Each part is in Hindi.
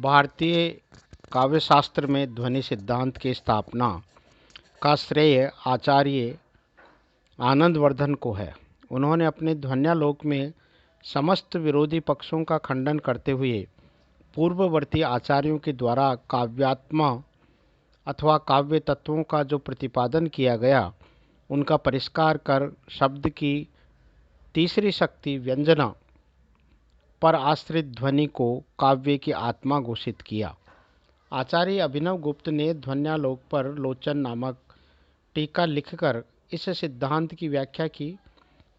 भारतीय काव्यशास्त्र में ध्वनि सिद्धांत की स्थापना का श्रेय आचार्य आनंदवर्धन को है। उन्होंने अपने ध्वन्यालोक में समस्त विरोधी पक्षों का खंडन करते हुए पूर्ववर्ती आचार्यों के द्वारा काव्यात्मा अथवा काव्य तत्वों का जो प्रतिपादन किया गया, उनका परिष्कार कर शब्द की तीसरी शक्ति व्यंजना पर आश्रित ध्वनि को काव्य की आत्मा घोषित किया। आचार्य अभिनव गुप्त ने ध्वन्यालोक पर लोचन नामक टीका लिखकर इस सिद्धांत की व्याख्या की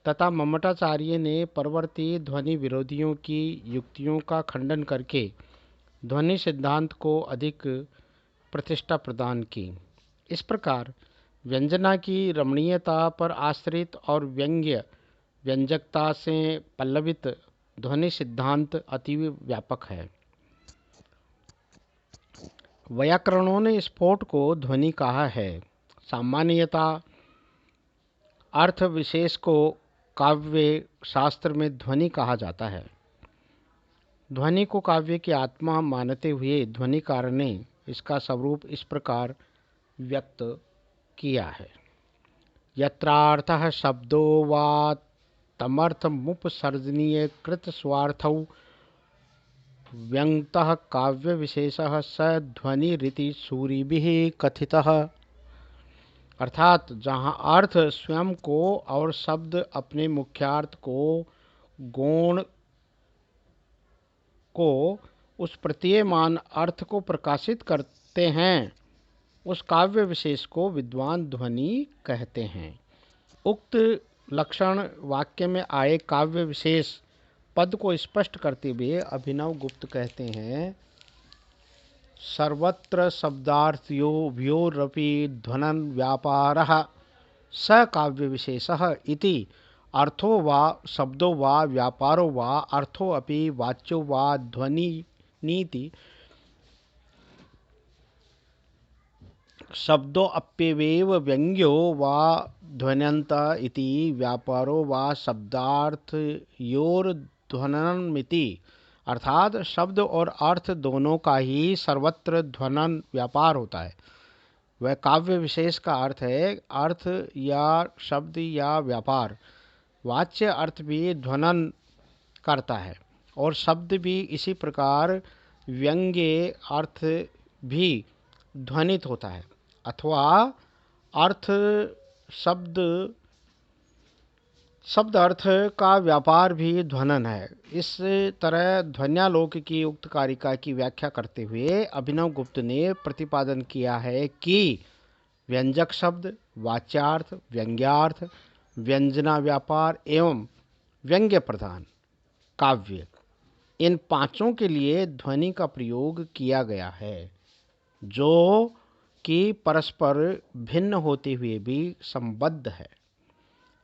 तथा मम्मटाचार्य ने परवर्ती ध्वनि विरोधियों की युक्तियों का खंडन करके ध्वनि सिद्धांत को अधिक प्रतिष्ठा प्रदान की। इस प्रकार व्यंजना की रमणीयता पर आश्रित और व्यंग्य व्यंजकता से पल्लवित ध्वनि सिद्धांत अतीव व्यापक है। वैयाकरणों ने स्फोट को ध्वनि कहा है। सामान्यतः अर्थ विशेष को काव्य शास्त्र में ध्वनि कहा जाता है। ध्वनि को काव्य की आत्मा मानते हुए ध्वनिकार ने इसका स्वरूप इस प्रकार व्यक्त किया है। यत्रार्थः शब्दो वा तमर्थमुपसर्जनीय कृत स्वार्थौ व्यंग्यतः काव्य विशेषः स ध्वनिरिति सूरिभिः कथितः। अर्थात जहाँ अर्थ स्वयं को और शब्द अपने मुख्यार्थ को गौण को उस प्रतीयमान अर्थ को प्रकाशित करते हैं, उस काव्य विशेष को विद्वान ध्वनि कहते हैं। उक्त लक्षण वाक्य में आए काव्य विशेष पद को स्पष्ट करते हुए अभिनव गुप्त कहते हैं, सर्वत्र शब्दार्थयो व्योरपि ध्वनन व्यापारः स काव्य विशेषः इति अर्थो वा शब्दो वा व्यापारो वा अर्थो अपि वाच्यो वा ध्वनि नीति शब्दो अप्यवेव व्यंग्यो वा ध्वन्यंत इति व्यापारो वा शब्दार्थयोर्ध्वननमिति। अर्थात शब्द और अर्थ दोनों का ही सर्वत्र ध्वनन व्यापार होता है। वह काव्य विशेष का अर्थ है अर्थ या शब्द या व्यापार। वाच्य अर्थ भी ध्वनन करता है और शब्द भी इसी प्रकार व्यंग्य अर्थ भी ध्वनित होता है अथवा अर्थ शब्द अर्थ का व्यापार भी ध्वनन है। इस तरह ध्वन्यालोक की उक्त कारिका की व्याख्या करते हुए अभिनव गुप्त ने प्रतिपादन किया है कि व्यंजक शब्द, वाच्यार्थ, व्यंग्यार्थ, व्यंजना व्यापार एवं व्यंग्य प्रधान काव्य, इन पांचों के लिए ध्वनि का प्रयोग किया गया है, जो कि परस्पर भिन्न होते हुए भी संबद्ध है।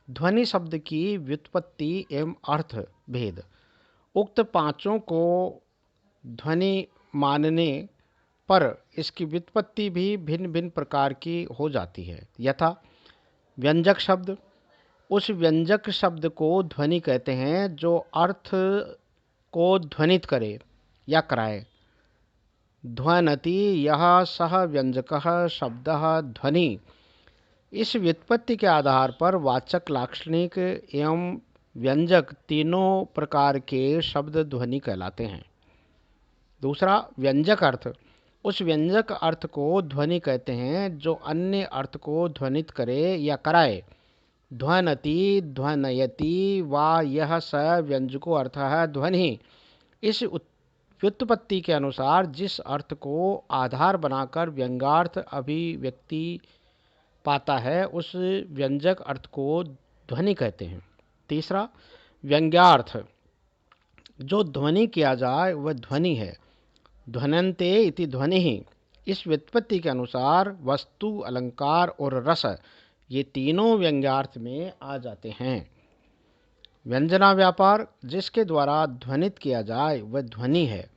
ध्वनि शब्द की व्युत्पत्ति एवं अर्थ भेद। उक्त पांचों को ध्वनि मानने पर इसकी व्युत्पत्ति भी भिन्न भिन्न प्रकार की हो जाती है। यथा व्यंजक शब्द, उस व्यंजक शब्द को ध्वनि कहते हैं जो अर्थ को ध्वनित करे या कराए। ध्वनति यह सह व्यंजकः शब्दः ध्वनि। इस व्युत्पत्ति के आधार पर वाचक, लाक्षणिक एवं व्यंजक तीनों प्रकार के शब्द ध्वनि कहलाते हैं। दूसरा व्यंजक अर्थ, उस व्यंजक अर्थ को ध्वनि कहते हैं जो अन्य अर्थ को ध्वनित करे या कराए। ध्वनति, ध्वनयति वा यह स व्यंजको अर्थः ध्वनि। इस व्युत्पत्ति के अनुसार जिस अर्थ को आधार बनाकर व्यंग्यार्थ अभिव्यक्ति पाता है, उस व्यंजक अर्थ को ध्वनि कहते हैं। तीसरा व्यंग्यार्थ, जो ध्वनि किया जाए वह ध्वनि है। ध्वनन्ते इति ध्वनि। इस व्युत्पत्ति के अनुसार वस्तु, अलंकार और रस, ये तीनों व्यंग्यार्थ में आ जाते हैं। व्यंजना व्यापार, जिसके द्वारा ध्वनित किया जाए वह ध्वनि है।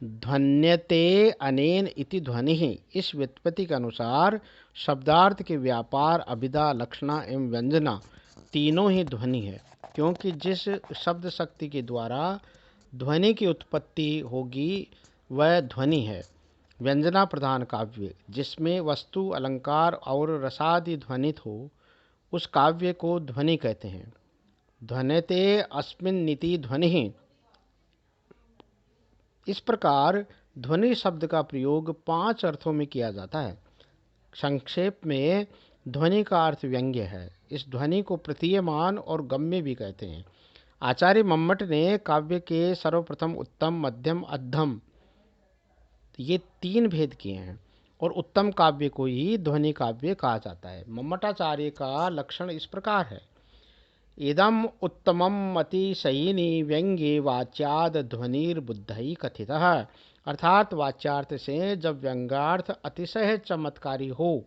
ध्वन्यते अनेन इति ध्वनि। इस व्युत्पत्ति के अनुसार शब्दार्थ के व्यापार, अभिधा, लक्षणा एवं व्यंजना तीनों ही ध्वनि है, क्योंकि जिस शब्द शक्ति के द्वारा ध्वनि की उत्पत्ति होगी वह ध्वनि है। व्यंजना प्रधान काव्य जिसमें वस्तु, अलंकार और रसादि ध्वनित हो, उस काव्य को ध्वनि कहते हैं। ध्वनिते अस्मिन् नीति ध्वनि। इस प्रकार ध्वनि शब्द का प्रयोग 5 अर्थों में किया जाता है। संक्षेप में ध्वनि का अर्थ व्यंग्य है। इस ध्वनि को प्रतीयमान और गम्य भी कहते हैं। आचार्य मम्मट ने काव्य के सर्वप्रथम उत्तम, मध्यम, अधम ये 3 भेद किए हैं और उत्तम काव्य को ही ध्वनि काव्य कहा जाता है। मम्मटाचार्य का लक्षण इस प्रकार है। इदम उत्तमम अतिशयिनी व्यंग्ये वाच्याद ध्वनिर्बुद्धि कथितः। अर्थात वाच्यार्थ से जब व्यंग्यार्थ अतिशय चमत्कारी हो,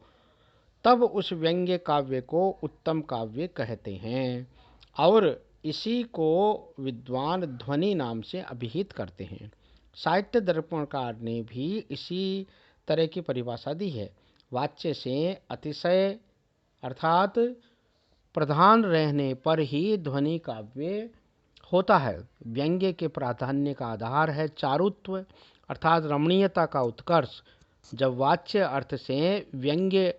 तब उस व्यंग्य काव्य को उत्तम काव्य कहते हैं और इसी को विद्वान ध्वनि नाम से अभिहित करते हैं। साहित्य दर्पणकार ने भी इसी तरह की परिभाषा दी है। वाच्य से अतिशय अर्थात प्रधान रहने पर ही ध्वनि काव्य होता है। व्यंग्य के प्राधान्य का आधार है चारुत्व अर्थात रमणीयता का उत्कर्ष। जब वाच्य अर्थ से व्यंग्य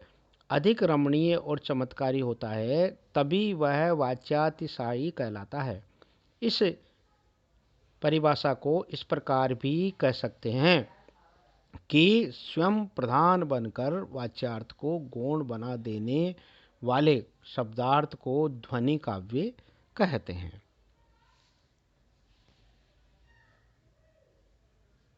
अधिक रमणीय और चमत्कारी होता है, तभी वह वाच्यातिशायी कहलाता है। इस परिभाषा को इस प्रकार भी कह सकते हैं कि स्वयं प्रधान बनकर वाच्यार्थ को गौण बना देने वाले शब्दार्थ को ध्वनि काव्य कहते हैं।